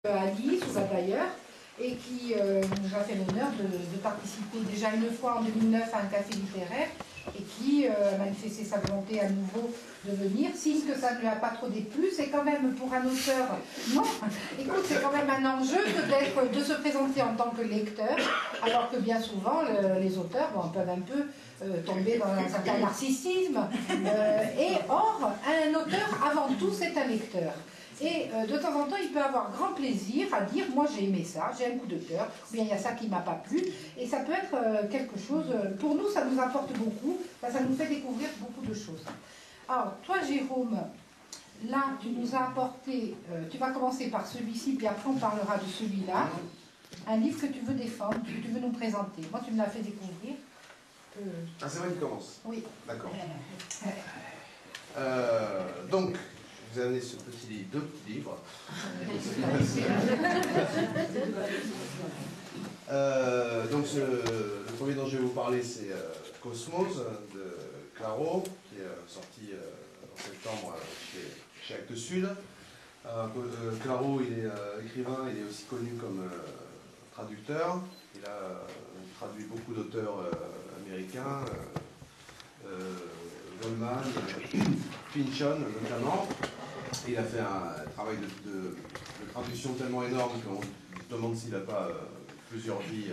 Alice ou d'ailleurs, et qui nous a fait l'honneur de participer déjà une fois en 2009 à un café littéraire et qui a manifesté sa volonté à nouveau de venir, signe que ça ne lui a pas trop déplu. C'est quand même pour un auteur, non, écoute, c'est quand même un enjeu de se présenter en tant que lecteur, alors que bien souvent les auteurs peuvent un peu tomber dans un certain narcissisme. Et or, un auteur, avant tout, c'est un lecteur. Et de temps en temps, il peut avoir grand plaisir à dire « moi j'ai aimé ça, j'ai un coup de cœur », ou bien il y a ça qui ne m'a pas plu. Et ça peut être quelque chose, pour nous ça nous apporte beaucoup, ça nous fait découvrir beaucoup de choses. Alors toi Jérôme, là tu nous as apporté, tu vas commencer par celui-ci, puis après on parlera de celui-là, un livre que tu veux défendre, que tu veux nous présenter. Moi tu me l'as fait découvrir. Ah c'est moi qui commence? Oui. D'accord. Donc, je vous ai amené deux petits livres. Donc le premier dont je vais vous parler, c'est Cosmos de Claro, qui est sorti en septembre chez Actes Sud. Claro, il est écrivain, il est aussi connu comme traducteur. Il a traduit beaucoup d'auteurs américains, Goldman, Pynchon notamment. Il a fait un travail de traduction tellement énorme qu'on se demande s'il n'a pas plusieurs vies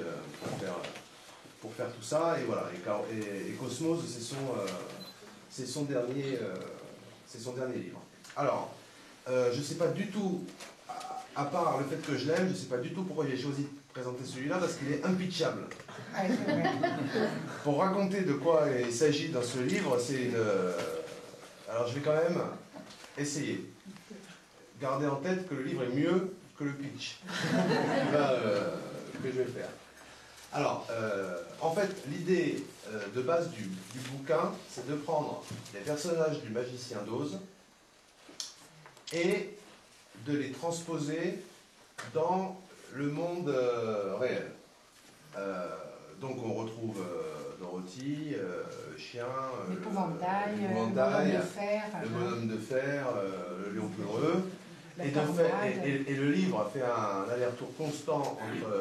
pour faire tout ça. Et voilà. Et Cosmos, c'est son dernier livre. Alors, je ne sais pas du tout, à part le fait que je l'aime, je ne sais pas du tout pourquoi j'ai choisi de présenter celui-là, parce qu'il est impitchable. Pour raconter de quoi il s'agit dans ce livre, c'est une... Alors je vais quand même essayer. Gardez en tête que le livre est mieux que le pitch que je vais faire. Alors, en fait, l'idée de base du bouquin, c'est de prendre les personnages du Magicien d'Oz et de les transposer dans le monde réel. Donc on retrouve Dorothy, le chien, l'épouvantail, le bonhomme de fer, le lion peureux. Et le livre fait un aller-retour constant entre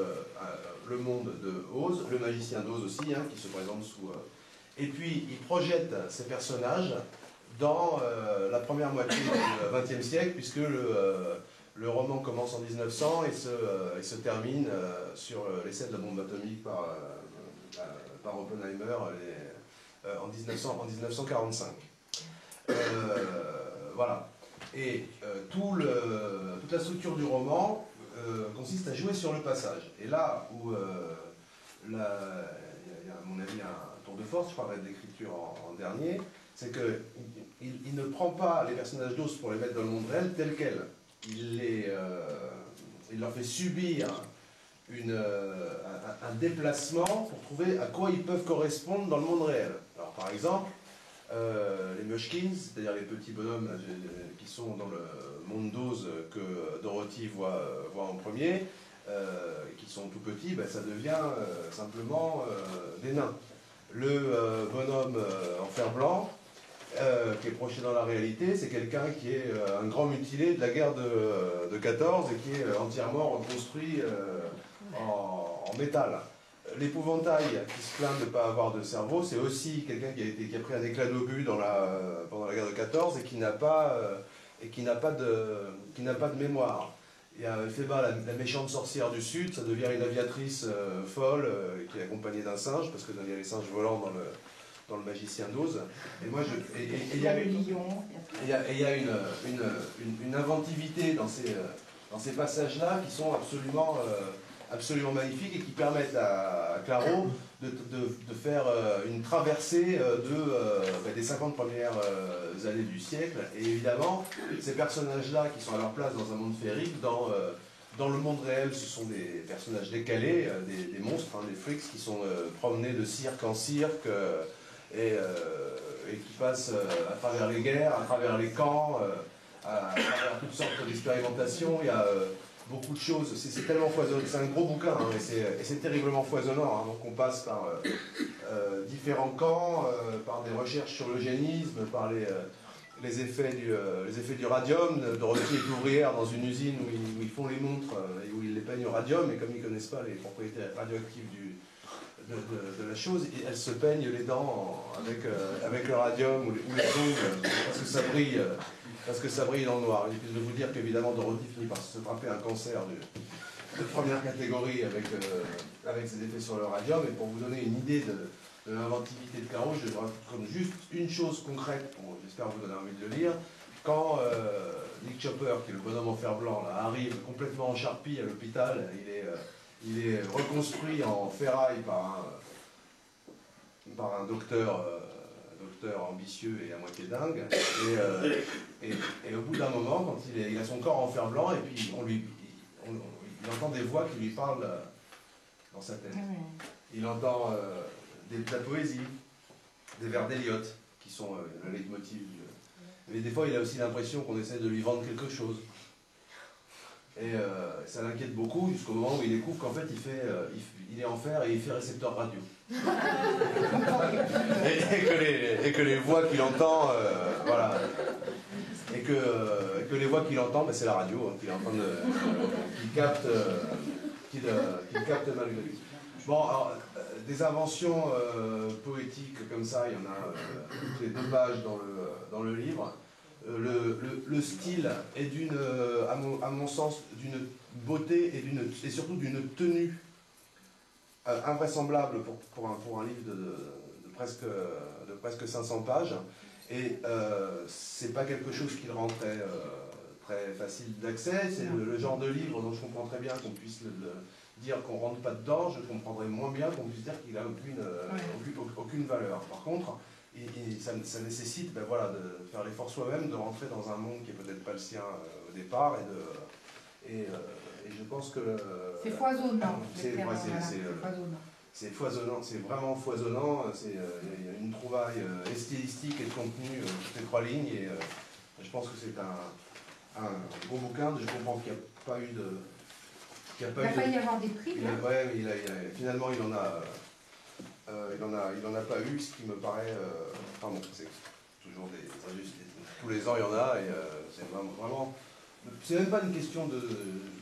le monde de Oz, le magicien d'Oz aussi, hein, qui se présente sous... Et puis il projette ces personnages dans la première moitié du XXe siècle, puisque le roman commence en 1900 et se termine sur l'essai de la bombe atomique par Oppenheimer en 1945. Voilà. Et toute la structure du roman consiste à jouer sur le passage. Et là où il y a à mon avis un tour de force, je parlerai de l'écriture en dernier, c'est qu'il ne prend pas les personnages d'Oz pour les mettre dans le monde réel tel quel. Il leur fait subir un déplacement pour trouver à quoi ils peuvent correspondre dans le monde réel. Alors par exemple, les Mushkins, c'est-à-dire les petits bonhommes qui sont dans le monde d'Oz que Dorothy voit en premier, qui sont tout petits, ben, ça devient simplement des nains. Le bonhomme en fer blanc, qui est projeté dans la réalité, c'est quelqu'un qui est un grand mutilé de la guerre de 14 et qui est entièrement reconstruit en métal. L'épouvantail qui se plaint de ne pas avoir de cerveau, c'est aussi quelqu'un qui a pris un éclat d'obus pendant la guerre de 14 et qui n'a pas de mémoire. Il y a Phéba, la méchante sorcière du Sud, ça devient une aviatrice folle qui est accompagnée d'un singe, parce que il y a les singes volants dans le magicien d'Oz. Et moi, il y a une inventivité dans ces passages-là qui sont absolument magnifiques et qui permettent à Claro de faire une traversée des 50 premières années du siècle. Et évidemment, ces personnages-là qui sont à leur place dans un monde féerique, dans le monde réel, ce sont des personnages décalés, des monstres, hein, des freaks qui sont promenés de cirque en cirque, et qui passent à travers les guerres, à travers les camps, à travers toutes sortes d'expérimentations. Il y a beaucoup de choses, c'est tellement foisonnant, c'est un gros bouquin, hein, et c'est terriblement foisonnant, hein, donc on passe par différents camps, par des recherches sur l'eugénisme, par les effets du radium. Dorothy est ouvrière dans une usine où ils font les montres et où ils les peignent au radium, et comme ils ne connaissent pas les propriétés radioactives de la chose, elles se peignent les dents avec le radium ou les ongles parce que ça brille dans le noir. Il suffit de vous dire qu'évidemment Dorothy finit par se frapper un cancer de première catégorie avec ses effets sur le radium. Et pour vous donner une idée de l'inventivité de Claro, je comme juste une chose concrète, j'espère vous donner envie de le lire. Quand Dick Chopper, qui est le bonhomme en fer blanc, là, arrive complètement en charpie à l'hôpital, il est reconstruit en ferraille par un docteur ambitieux et à moitié dingue. Et au bout d'un moment, quand il a son corps en fer blanc, et puis il entend des voix qui lui parlent dans sa tête. Il entend de la poésie, des vers d'Eliott, qui sont le leitmotiv. Mais des fois, il a aussi l'impression qu'on essaie de lui vendre quelque chose. Et ça l'inquiète beaucoup jusqu'au moment où il découvre qu'en fait, il est en fer et il fait récepteur radio. et que les voix qu'il entend, voilà. Et que les voix qu'il entend, ben, c'est la radio, hein, qu'il capte malgré lui. Bon, alors, des inventions poétiques comme ça, il y en a toutes les 2 pages dans le livre. Le style est à mon sens, d'une beauté et surtout d'une tenue invraisemblable pour un livre de presque 500 pages. Et c'est pas quelque chose qui le rend très facile d'accès. C'est le genre de livre dont je comprends très bien qu'on puisse dire qu'on ne rentre pas dedans. Je comprendrais moins bien qu'on puisse dire qu'il n'a aucune valeur. Par contre, ça nécessite voilà, de faire l'effort soi-même, de rentrer dans un monde qui n'est peut-être pas le sien au départ. Et je pense que... c'est foisonnant. C'est foisonnant, c'est vraiment foisonnant. Il y a une trouvaille stylistique et de contenu toutes les 3 lignes. Et je pense que c'est un bon bouquin. Je comprends qu'il n'y a pas eu de... Il n'a pas y avoir des prix. Finalement, il en a pas eu, ce qui me paraît... enfin bon, c'est toujours des injustices. Tous les ans, il y en a, et c'est vraiment... C'est même pas une question de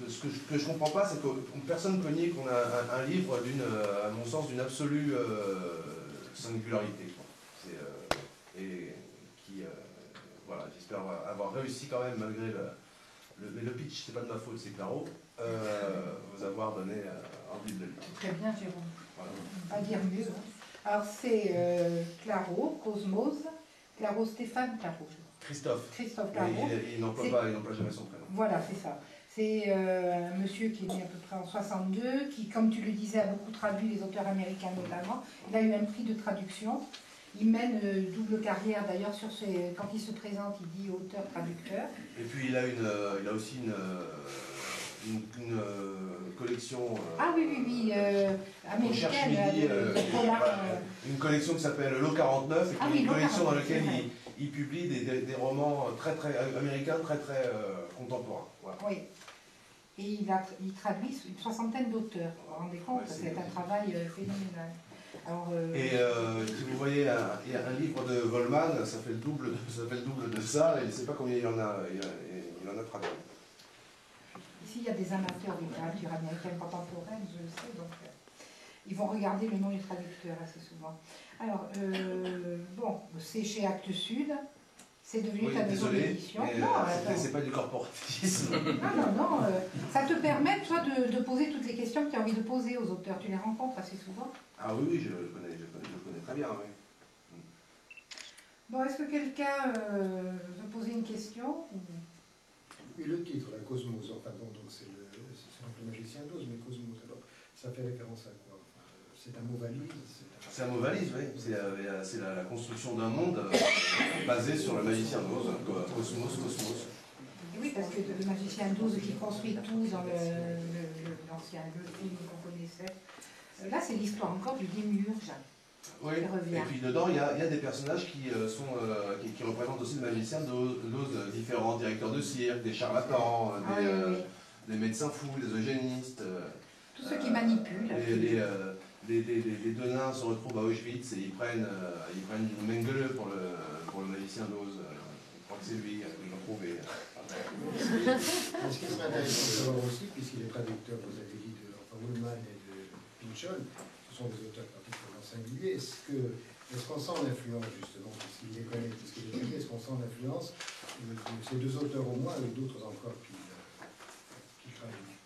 ce que je comprends pas, c'est que personne ne peut nier qu'on a un livre à mon sens, d'une absolue singularité. Et qui, voilà, j'espère avoir réussi quand même, malgré le pitch, c'est pas de ma faute, c'est Claro, vous avoir donné envie de le lire. Très bien, Jérôme. Voilà. Pas dire mieux. Alors c'est Claro, Cosmos, Claro Stéphane Claro. Christophe Claro. Il n'emploie jamais son prénom. Voilà, c'est ça. C'est un monsieur qui est né à peu près en 62, qui, comme tu le disais, a beaucoup traduit les auteurs américains notamment. Il a eu un prix de traduction. Il mène double carrière, d'ailleurs, quand il se présente, il dit auteur-traducteur. Et puis il a aussi une collection américaine. Une collection qui s'appelle Lot 49, et une collection dans laquelle il publie des romans très américains, très contemporains. Voilà. Oui. Et il traduit une 60aine d'auteurs. Vous vous rendez compte, c'est un travail phénoménal. Alors, si vous voyez un livre de Volman, ça fait le double de ça, et je ne sais pas combien il en a traduit. Ici, il y a des amateurs de littérature américaine contemporaine, je le sais, donc ils vont regarder le nom du traducteur assez souvent. Alors, bon, c'est chez Actes Sud, c'est devenu ta maison d'édition. C'est pas du corporatisme. Non, ça te permet, toi, de poser toutes les questions que tu as envie de poser aux auteurs. Tu les rencontres assez souvent? Ah oui, je connais très bien, oui. Bon, est-ce que quelqu'un veut poser une question? Oui, le titre, la Cosmos, enfin bon, donc c'est le magicien d'Oz, mais Cosmos, alors ça fait référence à quoi? C'est un mot valise? C'est un mot valise, oui. C'est la construction d'un monde basé sur le magicien d'Oz, Cosmos. Oui, parce que le magicien d'Oz qui construit tout dans l'ancien film qu'on connaissait. Là, c'est l'histoire encore du démiurge. Oui, et puis dedans, il y a des personnages qui représentent aussi le magicien d'Oz, différents directeurs de cirque, des charlatans, des médecins fous, des eugénistes. Tous ceux qui manipulent. Les 2 nains se retrouvent à Auschwitz et ils prennent Mengele pour le magicien d'Oz, crois que c'est lui qui l'a trouvé. Mais ce qui serait intéressant de savoir aussi, puisqu'il est traducteur, vous avez dit, de Woolman et de Pynchon, ce sont des auteurs particulièrement singuliers, est-ce qu'on sent l'influence, justement, puisqu'il les connaît, puisqu'il les connaît, est-ce qu'on sent l'influence de ces deux auteurs au moins, et d'autres encore qui traduisent?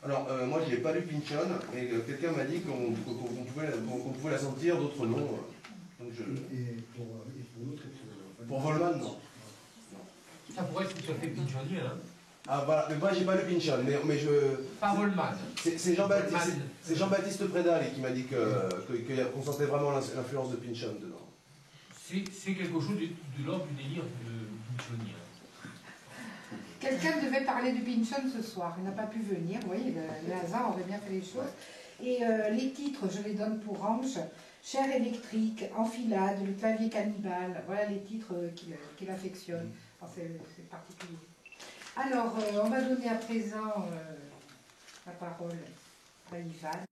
Alors, moi je n'ai pas lu Pynchon, mais quelqu'un m'a dit qu'on pouvait la sentir, d'autres non. Donc Et pour l'autre, pour Woolman, non. Ça pourrait être tout à fait pinchonien, hein. Ah voilà, mais moi j'ai pas lu Pynchon, mais je... Pas Woolman. C'est Jean-Baptiste Prédal qui m'a dit qu'on sentait vraiment l'influence de Pynchon dedans. C'est quelque chose de l'ordre du délire pinchonien. Quelqu'un devait parler de Pynchon ce soir, il n'a pas pu venir, vous voyez, le hasard aurait bien fait les choses. Et les titres, je les donne pour Ange, Chair électrique, Enfilade, Le clavier cannibale, voilà les titres qu'il affectionne. Enfin, c'est particulier. Alors, on va donner à présent la parole à Ivan.